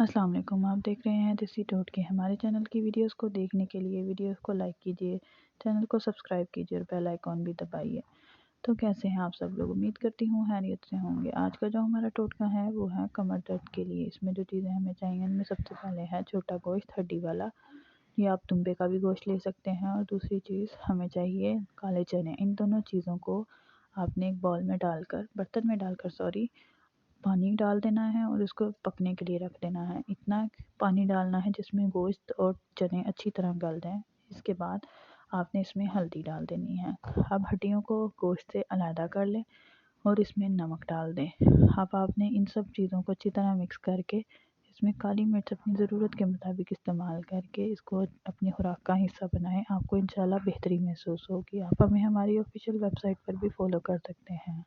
अस्सलाम वालेकुम। आप देख रहे हैं देसी टोटके। हमारे चैनल की वीडियोस को देखने के लिए वीडियोस को लाइक कीजिए, चैनल को सब्सक्राइब कीजिए और बेल आइकॉन भी दबाइए। तो कैसे हैं आप सब लोग? उम्मीद करती हूँ खैरियत से होंगे। आज का जो हमारा टोटका है वो है कमर दर्द के लिए। इसमें जो चीज़ें हमें चाहिए उनमें सबसे पहले है छोटा गोश्त हड्डी वाला, या आप दुम्बे का भी गोश्त ले सकते हैं। और दूसरी चीज़ हमें चाहिए काले चने। इन दोनों चीज़ों को आपने एक बॉल में डालकर, बर्तन में डालकर पानी डाल देना है और इसको पकने के लिए रख देना है। इतना पानी डालना है जिसमें गोश्त और चने अच्छी तरह गल जाएं। इसके बाद आपने इसमें हल्दी डाल देनी है। अब हड्डियों को गोश्त से अलहदा कर लें और इसमें नमक डाल दें। अब आपने इन सब चीज़ों को अच्छी तरह मिक्स करके इसमें काली मिर्च अपनी ज़रूरत के मुताबिक इस्तेमाल करके इसको अपनी खुराक का हिस्सा बनाएं। आपको इंशाल्लाह बेहतरी महसूस होगी। आप हमें हमारी ऑफिशियल वेबसाइट पर भी फॉलो कर सकते हैं।